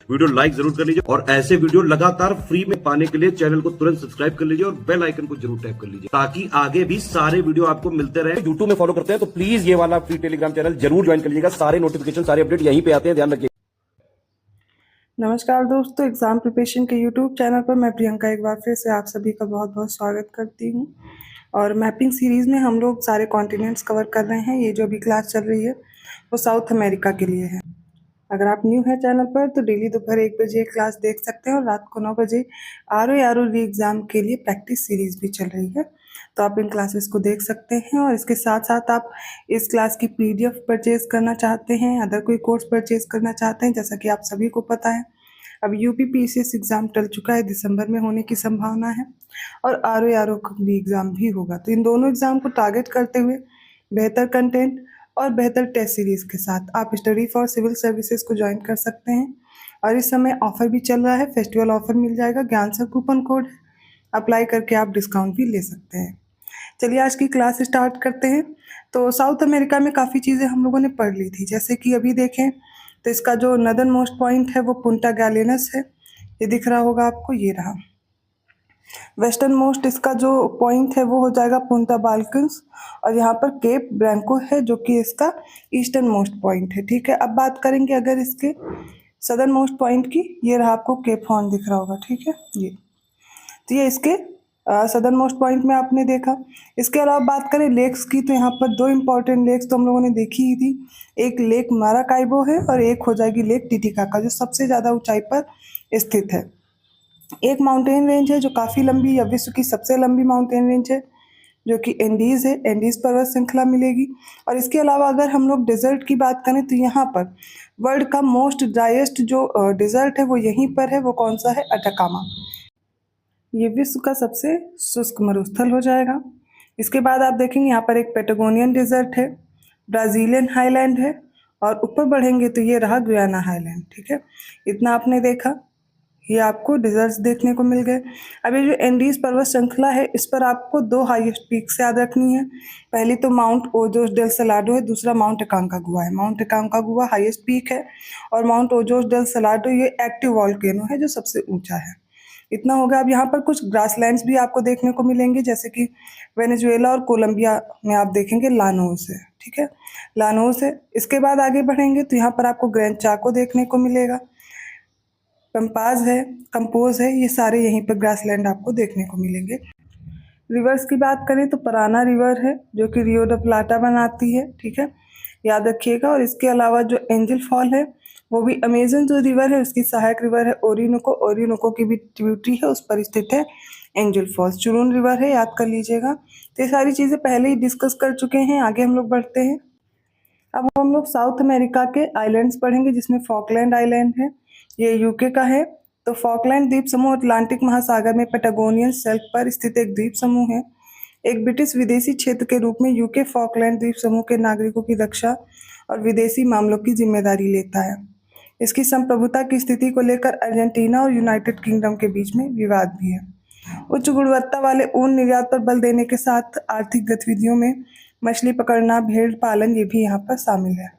Video like जरूर कर लीजिए और ऐसे वीडियो लगातार फ्री में पाने के लिए चैनल को तुरंत सब्सक्राइब कर लीजिए और बेल आइकन को जरूर टैप कर लीजिए ताकि आगे भी सारे वीडियो आपको मिलते रहे। यूट्यूब में फॉलो करते हैं तो प्लीज ये वाला फ्री टेलीग्राम चैनल जरूर ज्वाइन कर लीजिएगा। सारे नोटिफिकेशन सारे अपडेट यहीं पे आते हैं, ध्यान रखिए। नमस्कार दोस्तों, एग्जाम प्रिपरेशन के यूट्यूब चैनल पर मैं प्रियंका एक बार फिर से आप सभी का बहुत बहुत स्वागत करती हूं। और मैपिंग सीरीज़ में हम लोग सारे कॉन्टिनेंट्स कवर कर रहे हैं। ये जो अभी क्लास चल रही है वो साउथ अमेरिका के लिए है। अगर आप न्यू हैं चैनल पर तो डेली दोपहर 1 बजे क्लास देख सकते हैं और रात को 9 बजे आर री एग्ज़ाम के लिए प्रैक्टिस सीरीज़ भी चल रही है, तो आप इन क्लासेस को देख सकते हैं। और इसके साथ साथ आप इस क्लास की PDF परचेज़ करना चाहते हैं, अदर कोई कोर्स परचेज़ करना चाहते हैं, जैसा कि आप सभी को पता है अब यूपी PCS एग्ज़ाम टल चुका है, दिसंबर में होने की संभावना है और RO का भी एग्ज़ाम भी होगा। तो इन दोनों एग्ज़ाम को टारगेट करते हुए बेहतर कंटेंट और बेहतर टेस्ट सीरीज़ के साथ आप स्टडी फॉर सिविल सर्विसेज को ज्वाइन कर सकते हैं। और इस समय ऑफ़र भी चल रहा है, फेस्टिवल ऑफ़र मिल जाएगा, ज्ञान सर कूपन कोड अप्लाई करके आप डिस्काउंट भी ले सकते हैं। चलिए आज की क्लास स्टार्ट करते हैं। तो साउथ अमेरिका में काफ़ी चीज़ें हम लोगों ने पढ़ ली थी, जैसे कि अभी देखें तो इसका जो नदर्न मोस्ट पॉइंट है वो पुंटा गैलेनस है, ये दिख रहा होगा आपको, ये रहा। वेस्टर्न मोस्ट इसका जो पॉइंट है वो हो जाएगा पुंटा बाल्कन्स, और यहाँ पर केप ब्रैंको है जो कि इसका ईस्टर्न मोस्ट पॉइंट है। ठीक है, अब बात करेंगे अगर इसके सदर्न मोस्ट पॉइंट की, ये रहा, आपको केप हॉर्न दिख रहा होगा। ठीक है, ये तो ये इसके सदर्न मोस्ट पॉइंट में आपने देखा। इसके अलावा बात करें लेक्स की तो यहाँ पर दो इंपॉर्टेंट लेक्स तो हम लोगों ने देखी ही थी, एक लेक माराकाइबो है और एक हो जाएगी लेक टिटिकाका जो सबसे ज़्यादा ऊंचाई पर स्थित है। एक माउंटेन रेंज है जो काफ़ी लंबी या विश्व की सबसे लंबी माउंटेन रेंज है जो कि एंडीज़ है, एंडीज़ पर्वत श्रृंखला मिलेगी। और इसके अलावा अगर हम लोग डेजर्ट की बात करें तो यहाँ पर वर्ल्ड का मोस्ट ड्राइएस्ट जो डेजर्ट है वो यहीं पर है, वो कौन सा है, अटाकामा। ये विश्व का सबसे शुष्क मरुस्थल हो जाएगा। इसके बाद आप देखेंगे यहाँ पर एक पेटागोनियन डेजर्ट है, ब्राज़ीलियन हाईलैंड है, और ऊपर बढ़ेंगे तो ये रहा गुयाना हाईलैंड। ठीक है, इतना आपने देखा, ये आपको डेजर्ट्स देखने को मिल गए। अब ये जो एंडीज पर्वत श्रृंखला है इस पर आपको दो हाईएस्ट पीक्स याद रखनी है। पहली तो माउंट ओजोस डेल सलाडो है, दूसरा माउंट अकांकागुआ है। माउंट अकांकागुआ हाईएस्ट पीक है और माउंट ओजोस डेल सलाडो ये एक्टिव वॉल्केनो है जो सबसे ऊंचा है। इतना होगा। अब यहाँ पर कुछ ग्रासलैंड्स भी आपको देखने को मिलेंगे, जैसे कि वेनेजुएला और कोलंबिया में आप देखेंगे लानोस है। ठीक है, लानोस है। इसके बाद आगे बढ़ेंगे तो यहाँ पर आपको ग्रैंड चाको देखने को मिलेगा, पंपाज है, कंपोज है, ये सारे यहीं पर ग्रासलैंड आपको देखने को मिलेंगे। रिवर्स की बात करें तो पराना रिवर है जो कि रियो ड प्लाटा बनाती है। ठीक है, याद रखिएगा। और इसके अलावा जो एंजल फॉल है वो भी अमेजन जो रिवर है उसकी सहायक रिवर है ओरिनोको, ओरिनोको की भी ट्रिब्यूटरी है, उस पर स्थित है एंजल फॉल्स। चुरून रिवर है, याद कर लीजिएगा। तो ये सारी चीज़ें पहले ही डिस्कस कर चुके हैं। आगे हम लोग बढ़ते हैं। अब हम लोग साउथ अमेरिका के आइलैंड्स पढ़ेंगे जिसमें फॉकलैंड आइलैंड है, ये यूके का है। तो फॉकलैंड द्वीप समूह अटलांटिक महासागर में पेटागोनियन सेल्फ पर स्थित एक द्वीप समूह है। एक ब्रिटिश विदेशी क्षेत्र के रूप में यूके फॉकलैंड द्वीप समूह के नागरिकों की रक्षा और विदेशी मामलों की जिम्मेदारी लेता है। इसकी संप्रभुता की स्थिति को लेकर अर्जेंटीना और यूनाइटेड किंगडम के बीच में विवाद भी है। उच्च गुणवत्ता वाले ऊन निर्यात पर बल देने के साथ आर्थिक गतिविधियों में मछली पकड़ना, भेड़ पालन, ये भी यहाँ पर शामिल है।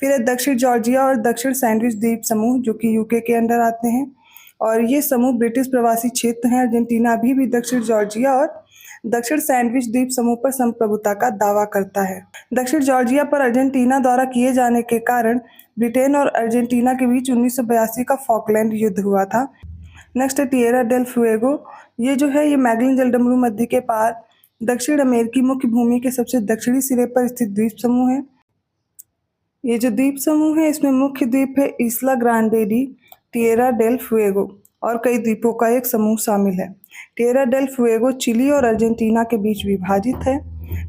फिर है दक्षिण जॉर्जिया और दक्षिण सैंडविच द्वीप समूह जो कि यूके के अंडर आते हैं, और ये समूह ब्रिटिश प्रवासी क्षेत्र हैं। अर्जेंटीना अभी भी दक्षिण जॉर्जिया और दक्षिण सैंडविच द्वीप समूह पर संप्रभुता का दावा करता है। दक्षिण जॉर्जिया पर अर्जेंटीना द्वारा किए जाने के कारण ब्रिटेन और अर्जेंटीना के बीच 1982 का फॉकलैंड युद्ध हुआ था। नेक्स्ट है टिएरा डेल फ्यूएगो, ये जो है ये मैगलन जलडमरू मध्य के पार दक्षिण अमेरिकी मुख्य भूमि के सबसे दक्षिणी सिरे पर स्थित द्वीप समूह है। ये जो द्वीप समूह है इसमें मुख्य द्वीप है Isla Grande de Tierra del Fuego और कई द्वीपों का एक समूह शामिल है। टिएरा डेल फ्यूएगो चिली और अर्जेंटीना के बीच विभाजित है।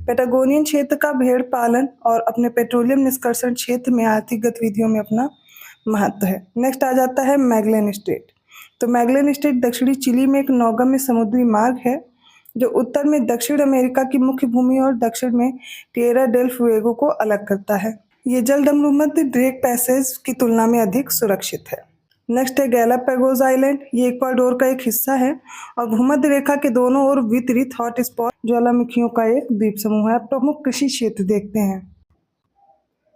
पेटागोनियन क्षेत्र का भेड़ पालन और अपने पेट्रोलियम निष्कर्षण क्षेत्र में आर्थिक गतिविधियों में अपना महत्व है। नेक्स्ट आ जाता है मैगलन स्टेट। तो मैगलन स्टेट दक्षिणी चिली में एक नौगम्य समुद्री मार्ग है जो उत्तर में दक्षिण अमेरिका की मुख्य भूमि और दक्षिण में टिएरा डेल फ्यूएगो को अलग करता है। ये जलडमरू मध्य ड्रेक पैसेज की तुलना में अधिक सुरक्षित है। नेक्स्ट है गैलापागोस आइलैंड, ये इक्वाडोर का एक हिस्सा है और भूमध्य रेखा के दोनों ओर वितरित हॉट स्पॉट ज्वालामुखियों का एक द्वीप समूह है। प्रमुख कृषि क्षेत्र देखते हैं।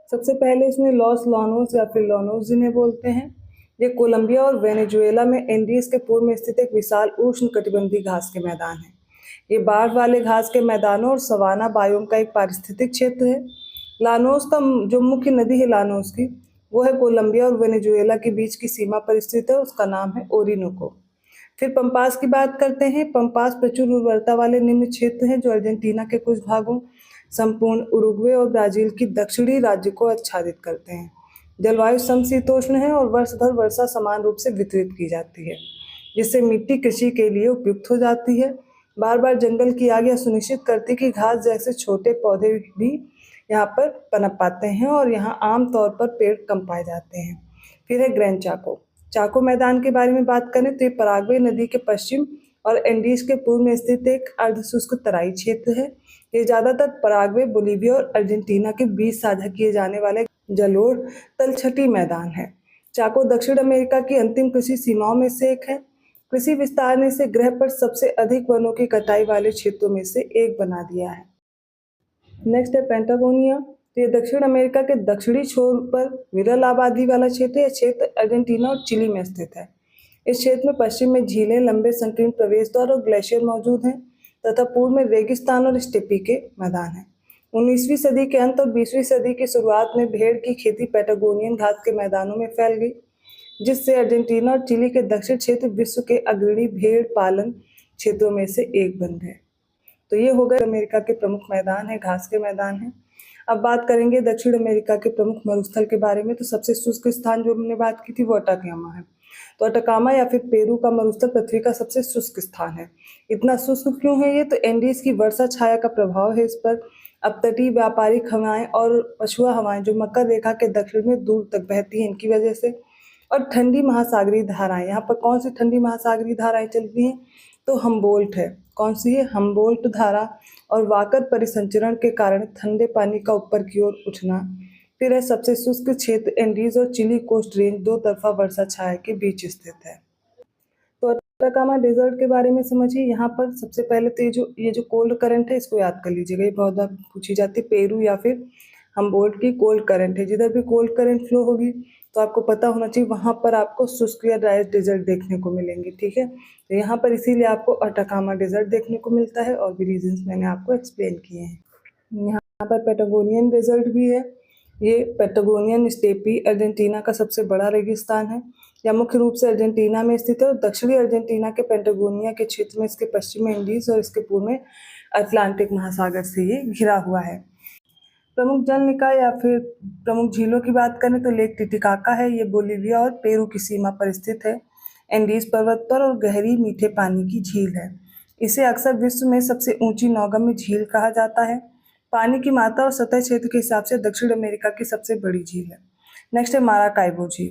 सबसे पहले इसमें लॉस लॉनोस या फिर लॉनोस जिन्हें बोलते हैं, ये कोलंबिया और वेनेजुएला में एंडीज के पूर्व में स्थित एक विशाल उष्णकटिबंधीय घास के मैदान है। ये बाढ़ वाले घास के मैदानों और सवाना बायोम का एक पारिस्थितिक क्षेत्र है। लानोस का जो मुख्य नदी है लानोस की, वो है कोलंबिया और वेनेजुएला के बीच की सीमा पर स्थित है। उसका नाम है ओरिनोको। फिर पंपास की बात करते हैं। पंपास प्रचुर उर्वरता वाले निम्न क्षेत्र हैं जो अर्जेंटीना के कुछ भागों, संपूर्ण उरुग्वे और ब्राजील की दक्षिणी राज्य को आच्छादित करते हैं। जलवायु समशीतोष्ण है और वर्ष भर वर्षा समान रूप से वितरित की जाती है, जिससे मिट्टी कृषि के लिए उपयुक्त हो जाती है। बार बार जंगल की आग यह सुनिश्चित करती है कि घास जैसे छोटे पौधे भी यहाँ पर पनप पाते हैं और यहाँ आमतौर पर पेड़ कम पाए जाते हैं। फिर है ग्रैंड चाको। चाको मैदान के बारे में बात करें तो ये पराग्वे नदी के पश्चिम और एंडीज के पूर्व में स्थित एक अर्धशुष्क तराई क्षेत्र है। ये ज्यादातर पराग्वे, बोलीविया और अर्जेंटीना के बीच साझा किए जाने वाले जलोढ़ तलछटी मैदान है। चाको दक्षिण अमेरिका की अंतिम कृषि सीमाओं में से एक है। कृषि विस्तार ने इसे ग्रह पर सबसे अधिक वनों की कटाई वाले क्षेत्रों में से एक बना दिया है। नेक्स्ट है पेंटागोनिया। तो ये दक्षिण अमेरिका के दक्षिणी छोर पर विरल आबादी वाला क्षेत्र है। यह क्षेत्र अर्जेंटीना और चिली में स्थित है। इस क्षेत्र में पश्चिम में झीलें, लंबे संकीर्ण प्रवेश द्वार और ग्लेशियर मौजूद हैं तथा पूर्व में रेगिस्तान और स्टेपी के मैदान हैं। 19वीं सदी के अंत और 20वीं सदी की शुरुआत में भेड़ की खेती पेटागोनियन घास के मैदानों में फैल गई, जिससे अर्जेंटीना और चिली के दक्षिण क्षेत्र विश्व के अग्रणी भेड़ पालन क्षेत्रों में से एक बन गए। तो ये हो गए अमेरिका के प्रमुख मैदान है, घास के मैदान है। अब बात करेंगे दक्षिण अमेरिका के प्रमुख मरुस्थल के बारे में। तो सबसे शुष्क स्थान जो हमने बात की थी वो अटाकामा है। तो अटाकामा या फिर पेरू का मरुस्थल पृथ्वी का सबसे शुष्क स्थान है। इतना शुष्क क्यों है ये? तो एंडीज की वर्षा छाया का प्रभाव है इस पर। अपतटीय व्यापारिक हवाएं और पछुआ हवाएं जो मकर रेखा के दक्षिण में दूर तक बहती हैं, इनकी वजह से, और ठंडी महासागरीय धाराएं। यहाँ पर कौन सी ठंडी महासागरीय धाराएं चलती हैं? तो हम्बोल्ट है। कौन सी है? हम्बोल्ट धारा। और वाकर परिसंचरण के कारण ठंडे पानी का ऊपर की ओर उठना। फिर है सबसे शुष्क क्षेत्र एंडीज और चिली कोस्ट रेंज दो तरफा वर्षा छाया के बीच स्थित है। तो अटाकामा डेजर्ट के बारे में समझिए। यहाँ पर सबसे पहले तो ये जो कोल्ड करंट है, इसको याद कर लीजिएगा, ये बहुत बार पूछी जाती है। पेरू या फिर हम्बोल्ट की कोल्ड करंट है। जिधर भी कोल्ड करंट फ्लो होगी तो आपको पता होना चाहिए वहाँ पर आपको शुष्क या ड्राई डेजर्ट देखने को मिलेंगे। ठीक है, तो यहाँ पर इसीलिए आपको अटाकामा डेजर्ट देखने को मिलता है और भी रीजंस मैंने आपको एक्सप्लेन किए हैं। यहाँ पर पेटागोनियन डेजर्ट भी है। ये पेटागोनियन स्टेपी अर्जेंटीना का सबसे बड़ा रेगिस्तान है। यह मुख्य रूप से अर्जेंटीना में स्थित है और दक्षिणी अर्जेंटीना के पेटागोनिया के क्षेत्र में इसके पश्चिम में इंडीज और इसके पूर्व में अटलांटिक महासागर से ये घिरा हुआ है। प्रमुख जल निकाय या फिर प्रमुख झीलों की बात करें तो लेक टिटिकाका है। ये बोलीविया और पेरू की सीमा पर स्थित है, एंडीज पर्वत पर, और गहरी मीठे पानी की झील है। इसे अक्सर विश्व में सबसे ऊंची नौगम्य झील कहा जाता है। पानी की मात्रा और सतह क्षेत्र के हिसाब से दक्षिण अमेरिका की सबसे बड़ी झील है। नेक्स्ट है माराकाइबो झील।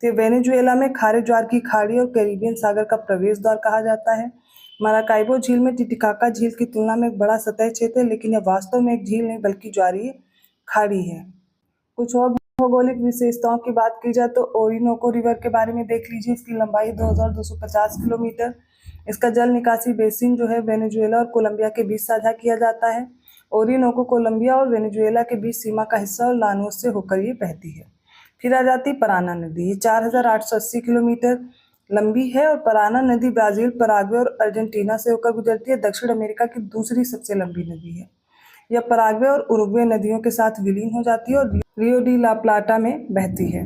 तो वेनेजुएला में खारे ज्वार की खाड़ी और कैरिबियन सागर का प्रवेश द्वार कहा जाता है। माराकाइबो झील में टिटिकाका झील की तुलना में एक बड़ा सतह क्षेत्र है, लेकिन यह वास्तव में एक झील नहीं बल्कि ज्वारीय खाड़ी है। कुछ और भौगोलिक विशेषताओं की बात की जाए तो ओरिनोको रिवर के बारे में देख लीजिए। इसकी लंबाई 2250 किलोमीटर। इसका जल निकासी बेसिन जो है वेनेजुएला और कोलंबिया के बीच साझा किया जाता है। ओरिनोको कोलंबिया और वेनेजुएला के बीच सीमा का हिस्सा और लानोस से होकर ये बहती है। फिर आ जाती पराना नदी। ये 4880 किलोमीटर लंबी है और पराना नदी ब्राजील, पराग्वे और अर्जेंटीना से होकर गुजरती है। दक्षिण अमेरिका की दूसरी सबसे लंबी नदी है। यह पराग्वे और उरुग्वे नदियों के साथ विलीन हो जाती है और रियो डी ला प्लाटा में बहती है।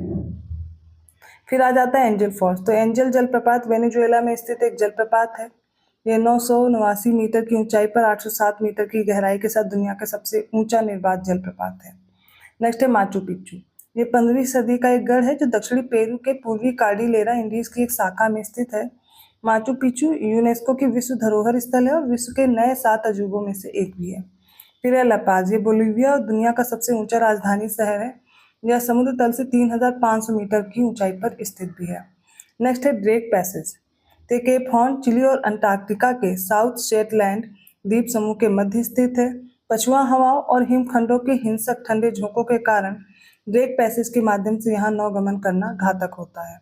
फिर आ जाता है एंजल फॉल्स। तो एंजल जलप्रपात वेनेजुएला में स्थित एक जलप्रपात है। यह 989 मीटर की ऊंचाई पर 807 मीटर की गहराई के साथ दुनिया का सबसे ऊंचा निर्वात जलप्रपात है। नेक्स्ट है माचू पिच्चू। ये 15वीं सदी का एक गढ़ है जो दक्षिणी पेरू के पूर्वी कार्डिलेरा इंडीज की एक शाखा में स्थित है। माचू पिच्चू यूनेस्को की विश्व धरोहर स्थल है और विश्व के नए 7 अजूबों में से एक भी है। फिर है ला पाज। ये बोलीविया और दुनिया का सबसे ऊंचा राजधानी शहर है। यह समुद्र तल से 3500 मीटर की ऊंचाई पर स्थित भी है। नेक्स्ट है ड्रेक पैसेज। ते केप हॉर्न चिली और अंटार्कटिका के साउथ शेटलैंड द्वीप समूह के मध्य स्थित है। पछुआ हवाओं और हिमखंडों के हिंसक ठंडे झोंकों के कारण ड्रेक पैसेज के माध्यम से यहाँ नौगमन करना घातक होता है।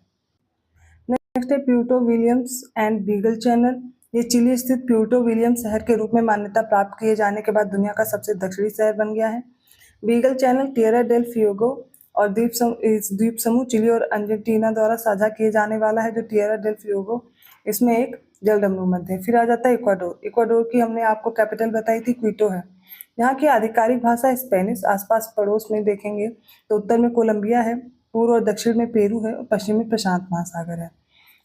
नेक्स्ट है Puerto Williams and beagle channel. ये चिली स्थित प्यूर्टो विलियम्स शहर के रूप में मान्यता प्राप्त किए जाने के बाद दुनिया का सबसे दक्षिणी शहर बन गया है। Beagle Channel Tierra del Fuego और इस द्वीप समूह चिली और अर्जेंटीना द्वारा साझा किए जाने वाला है जो टिएरा डेल फ्यूगो, इसमें एक जलडमरू मध्य है। फिर आ जाता है इक्वाडोर। इक्वाडोर की हमने आपको कैपिटल बताई थी, क्विटो है। यहाँ की आधिकारिक भाषा स्पेनिश। आसपास पड़ोस में देखेंगे तो उत्तर में कोलंबिया है, पूर्व और दक्षिण में पेरू है और पश्चिम में प्रशांत महासागर है।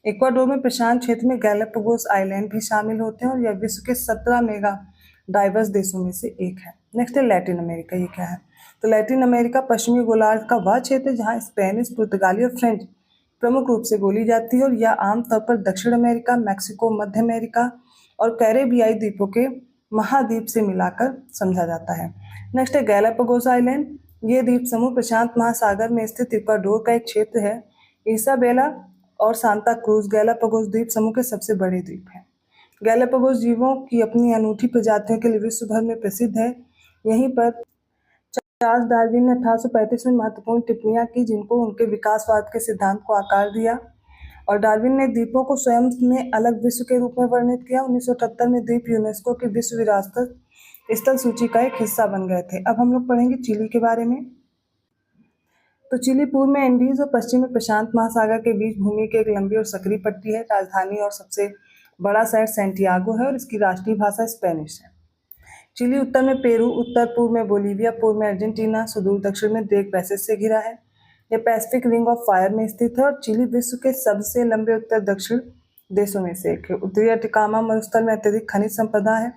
इक्वाडोर में प्रशांत क्षेत्र में गैलापागोस आइलैंड भी शामिल होते हैं और यह विश्व के 17 मेगा डाइवर्स देशों में से एक है। नेक्स्ट है लैटिन अमेरिका। ये क्या है? तो लैटिन अमेरिका पश्चिमी गोलार्ध का वह क्षेत्र जहाँ स्पेनिश, पुर्तगाली और फ्रेंच प्रमुख रूप से बोली जाती है और यह आमतौर पर दक्षिण अमेरिका, मैक्सिको, मध्य अमेरिका और कैरेबियाई द्वीपों के महाद्वीप से मिलाकर समझा जाता है। नेक्स्ट है गैलापागोस आइलैंड। ये द्वीप समूह प्रशांत महासागर में स्थित इक्वाडोर का एक क्षेत्र है। इसाबेला और सांता क्रूज गैलापागोस द्वीप समूह के सबसे बड़े द्वीप हैं। गैलापागोस जीवों की अपनी अनूठी प्रजातियों के लिए विश्व भर में प्रसिद्ध है। यहीं पर चार्ल्स डार्विन ने 1835 में महत्वपूर्ण टिप्पणियां की जिनको उनके विकासवाद के सिद्धांत को आकार दिया और डार्विन ने द्वीपों को स्वयं में अलग विश्व के रूप में वर्णित किया। 1978 में द्वीप यूनेस्को की विश्व विरासत स्थल सूची का एक हिस्सा बन गए थे। अब हम लोग पढ़ेंगे चिली के बारे में। तो चिली पूर्व में एंडीज और पश्चिम में प्रशांत महासागर के बीच भूमि की एक लंबी और सक्रिय पट्टी है। राजधानी और सबसे बड़ा शहर सैंटियागो है और इसकी राष्ट्रीय भाषा स्पेनिश है। चिली उत्तर में पेरू, उत्तर पूर्व में बोलीविया, पूर्व में अर्जेंटीना, सुदूर दक्षिण में ग्रेट पैसेज से घिरा है। यह पैसिफिक रिंग ऑफ फायर में स्थित है और चिली विश्व के सबसे लंबे उत्तर दक्षिण देशों में से एक है। उत्तरी अटिकामा मरुस्थल में अत्यधिक खनिज संपदा है।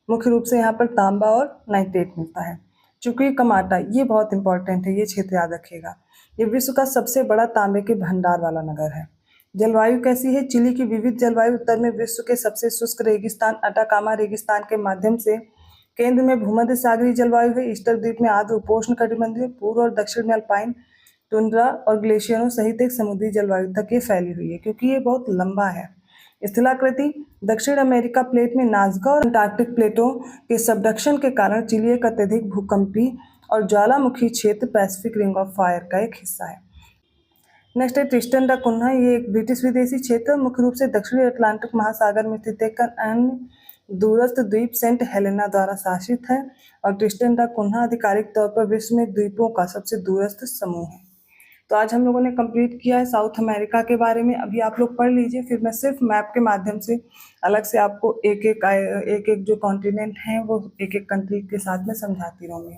मुख्य रूप से यहाँ पर तांबा और नाइट्रेट मिलता है। चुकी कमाटा, ये बहुत इंपॉर्टेंट है, ये क्षेत्र याद रखिएगा। ये विश्व का सबसे बड़ा तांबे के भंडार वाला नगर है। जलवायु कैसी है? चिली की विविध जलवायु उत्तर में विश्व के सबसे शुष्क रेगिस्तान अटाकामा रेगिस्तान के माध्यम से, केंद्र में भूमध्य सागरीय जलवायु है। ईस्टर द्वीप में आर्द्र उपोष्ण कटिबंधीय, पूर्व और दक्षिण में अल्पाइन टुंड्रा और ग्लेशियरों सहित एक समुद्री जलवायु तक ये फैली हुई है क्योंकि ये बहुत लंबा है। स्थलाकृति दक्षिण अमेरिका प्लेट में नाज़का और अंटार्कटिक प्लेटों के सबडक्शन के कारण चिली एक अत्यधिक भूकंपी और ज्वालामुखी क्षेत्र पैसिफिक रिंग ऑफ फायर का एक हिस्सा है। नेक्स्ट है ट्रिस्टन डा कुन्हा। ये एक ब्रिटिश विदेशी क्षेत्र मुख्य रूप से दक्षिणी अटलांटिक महासागर में स्थित एक अन्य दूरस्थ द्वीप सेंट हेलेना द्वारा शासित है और ट्रिस्टन डा कुन्हा आधिकारिक तौर पर विश्व में द्वीपों का सबसे दूरस्थ समूह है। तो आज हम लोगों ने कंप्लीट किया है साउथ अमेरिका के बारे में। अभी आप लोग पढ़ लीजिए, फिर मैं सिर्फ मैप के माध्यम से अलग से आपको एक एक जो कॉन्टिनेंट हैं वो एक एक कंट्री के साथ में समझाती रहूँगी।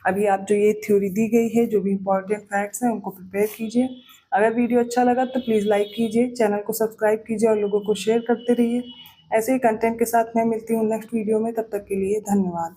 अभी आप जो ये थ्योरी दी गई है, जो भी इंपॉर्टेंट फैक्ट्स हैं उनको प्रिपेयर कीजिए। अगर वीडियो अच्छा लगा तो प्लीज़ लाइक कीजिए, चैनल को सब्सक्राइब कीजिए और लोगों को शेयर करते रहिए। ऐसे ही कंटेंट के साथ मैं मिलती हूँ नेक्स्ट वीडियो में। तब तक के लिए धन्यवाद।